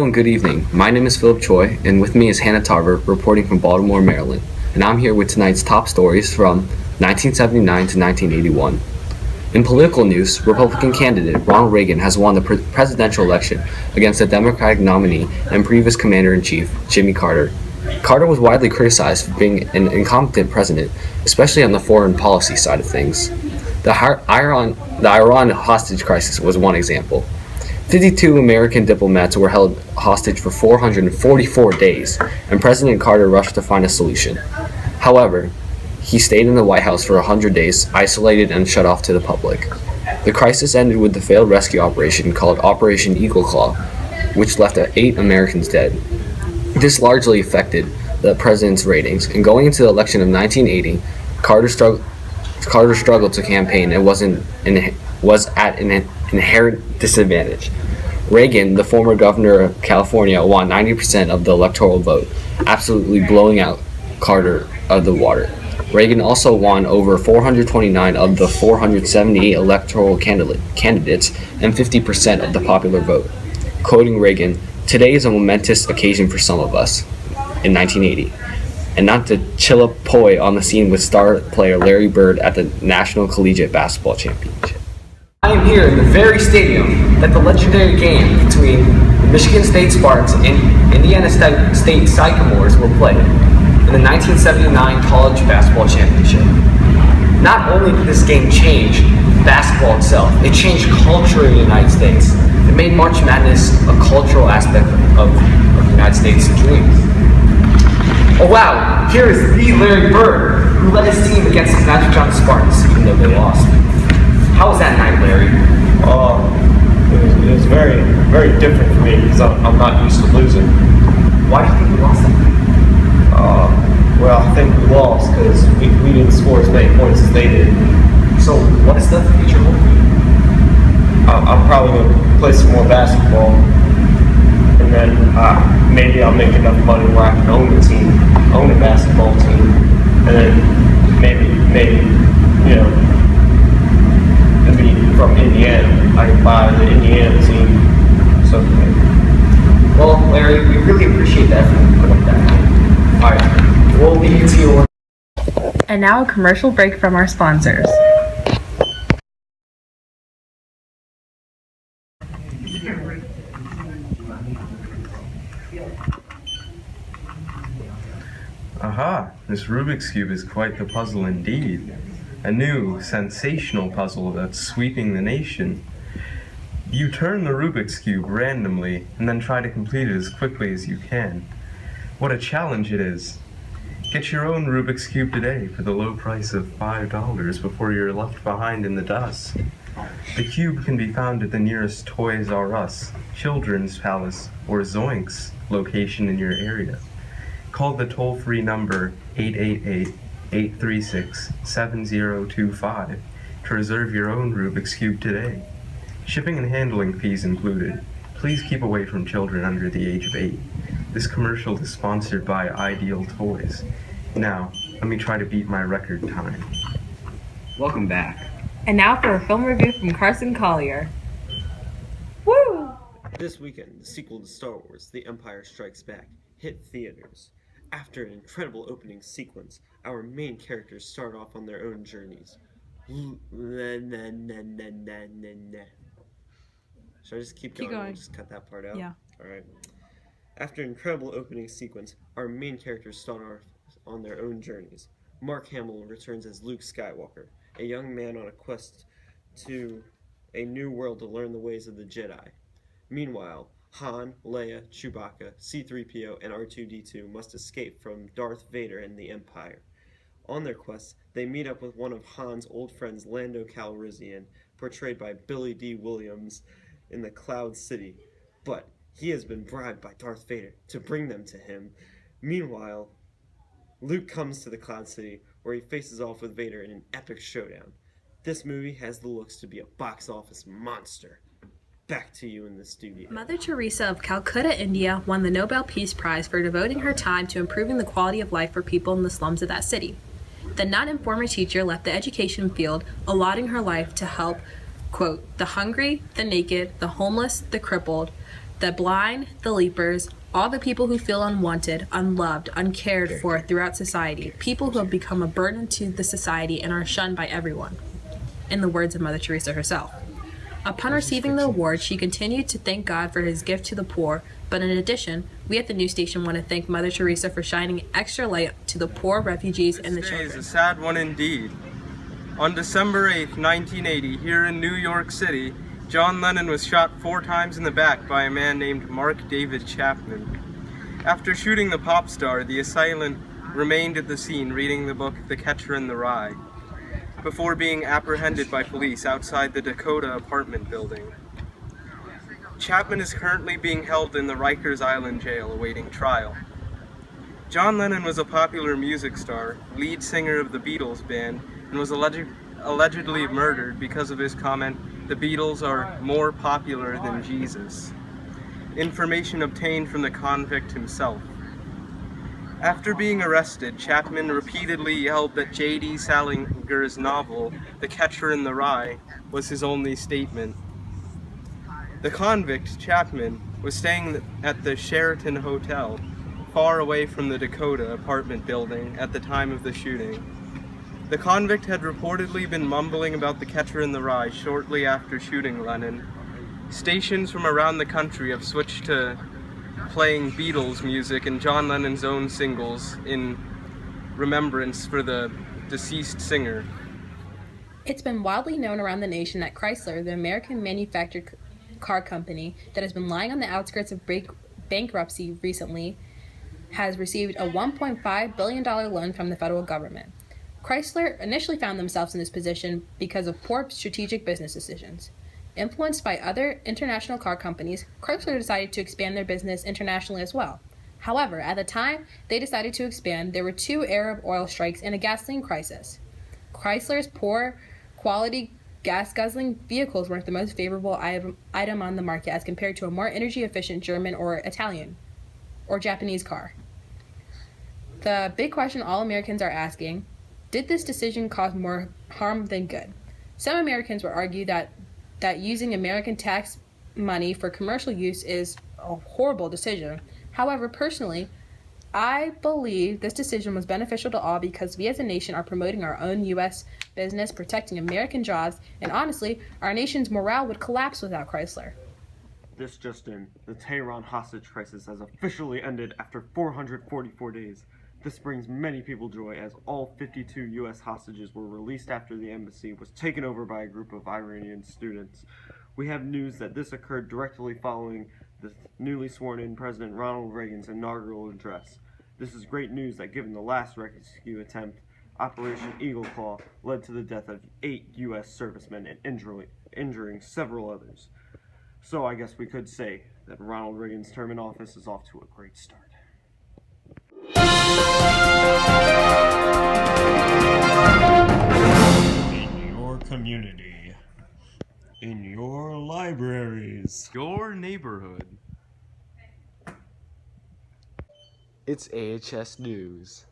and good evening. My name is Philip Choi, and with me is Hannah Tarver, reporting from Baltimore, Maryland. And I'm here with tonight's top stories from 1979 to 1981. In political news, Republican candidate Ronald Reagan has won the presidential election against the Democratic nominee and previous Commander-in-Chief, Jimmy Carter. Carter was widely criticized for being an incompetent president, especially on the foreign policy side of things. The Iran hostage crisis was one example. 52 American diplomats were held hostage for 444 days, and President Carter rushed to find a solution. However, he stayed in the White House for 100 days, isolated and shut off to the public. The crisis ended with the failed rescue operation called Operation Eagle Claw, which left 8 Americans dead. This largely affected the president's ratings, and going into the election of 1980, Carter struggled to campaign and was at an inherent disadvantage. Reagan, the former governor of California, won 90% of the electoral vote, absolutely blowing out Carter of the water. Reagan also won over 429 of the 478 electoral candidates and 50% of the popular vote. Quoting Reagan, "Today is a momentous occasion for some of us," in 1980, and not to chill a poi on the scene with star player Larry Bird at the National Collegiate Basketball Championship. I am here in the very stadium that the legendary game between the Michigan State Spartans and Indiana State Sycamores were played in the 1979 College Basketball Championship. Not only did this game change basketball itself, it changed culture in the United States. It made March Madness a cultural aspect of the United States' dreams. Oh wow, here is the Larry Bird, who led his team against the Magic Johnson Spartans, even though they lost. How was that night, Larry? It was very, very different for me because I'm not used to losing. Why do you think we lost that night? Well, I think we lost because we didn't score as many points as they did. So, what is the future hold for you? I'm probably going to play some more basketball, and then maybe I'll make enough money where I can own a basketball team, and then maybe from Indiana, I can buy the Indiana team, something like that. Well, Larry, we really appreciate the effort you put up that night. Alright, we'll leave you to your work. And now a commercial break from our sponsors. Aha! This Rubik's Cube is quite the puzzle indeed. A new, sensational puzzle that's sweeping the nation. You turn the Rubik's Cube randomly and then try to complete it as quickly as you can. What a challenge it is! Get your own Rubik's Cube today for the low price of $5 before you're left behind in the dust. The cube can be found at the nearest Toys R Us, Children's Palace, or Zoinks location in your area. Call the toll-free number 888-836-7025 to reserve your own Rubik's Cube today. Shipping and handling fees included. Please keep away from children under the age of 8. This commercial is sponsored by Ideal Toys. Now, let me try to beat my record time. Welcome back. And now for a film review from Carson Collier. Woo! This weekend, the sequel to Star Wars, The Empire Strikes Back, hit theaters. After an incredible opening sequence, our main characters start off on their own journeys. Should I just keep going? We'll just cut that part out? Yeah. Alright. After an incredible opening sequence, our main characters start off on their own journeys. Mark Hamill returns as Luke Skywalker, a young man on a quest to a new world to learn the ways of the Jedi. Meanwhile, Han, Leia, Chewbacca, C-3PO, and R2-D2 must escape from Darth Vader and the Empire. On their quest, they meet up with one of Han's old friends, Lando Calrissian, portrayed by Billy D. Williams in the Cloud City. But he has been bribed by Darth Vader to bring them to him. Meanwhile, Luke comes to the Cloud City, where he faces off with Vader in an epic showdown. This movie has the looks to be a box office monster. Back to you in the studio. Mother Teresa of Calcutta, India, won the Nobel Peace Prize for devoting her time to improving the quality of life for people in the slums of that city. The not-informed teacher left the education field, allotting her life to help, quote, the hungry, the naked, the homeless, the crippled, The blind, the leapers, all the people who feel unwanted, unloved, uncared for throughout society, people who have become a burden to the society and are shunned by everyone. In the words of Mother Teresa herself. Upon receiving the award, she continued to thank God for his gift to the poor, but in addition, we at the news station want to thank Mother Teresa for shining extra light to the poor, refugees, and the This day is children. a sad one indeed. On December 8th, 1980, here in New York City, John Lennon was shot 4 times in the back by a man named Mark David Chapman. After shooting the pop star, the assailant remained at the scene reading the book The Catcher in the Rye, before being apprehended by police outside the Dakota apartment building. Chapman is currently being held in the Rikers Island jail awaiting trial. John Lennon was a popular music star, lead singer of the Beatles band, and was allegedly murdered because of his comment, "The Beatles are more popular than Jesus." Information obtained from the convict himself. After being arrested, Chapman repeatedly yelled that J.D. Salinger's novel, The Catcher in the Rye, was his only statement. The convict, Chapman, was staying at the Sheraton Hotel, far away from the Dakota apartment building at the time of the shooting. The convict had reportedly been mumbling about The Catcher in the Rye shortly after shooting Lennon. Stations from around the country have switched to playing Beatles music and John Lennon's own singles in remembrance for the deceased singer. It's been widely known around the nation that Chrysler, the American manufactured car company that has been lying on the outskirts of bankruptcy recently, has received a $1.5 billion loan from the federal government. Chrysler initially found themselves in this position because of poor strategic business decisions. Influenced by other international car companies, Chrysler decided to expand their business internationally as well. However, at the time they decided to expand, there were 2 Arab oil strikes and a gasoline crisis. Chrysler's poor quality gas-guzzling vehicles weren't the most favorable item on the market as compared to a more energy-efficient German or Italian or Japanese car. The big question all Americans are asking, did this decision cause more harm than good? Some Americans would argue that using American tax money for commercial use is a horrible decision. However, personally, I believe this decision was beneficial to all because we as a nation are promoting our own U.S. business, protecting American jobs, and honestly, our nation's morale would collapse without Chrysler. This just in, the Tehran hostage crisis has officially ended after 444 days. This brings many people joy as all 52 U.S. hostages were released after the embassy was taken over by a group of Iranian students. We have news that this occurred directly following the newly sworn-in President Ronald Reagan's inaugural address. This is great news that given the last rescue attempt, Operation Eagle Claw led to the death of 8 U.S. servicemen and injuring several others. So I guess we could say that Ronald Reagan's term in office is off to a great start. In your community, in your libraries, Your neighborhood. It's AHS News.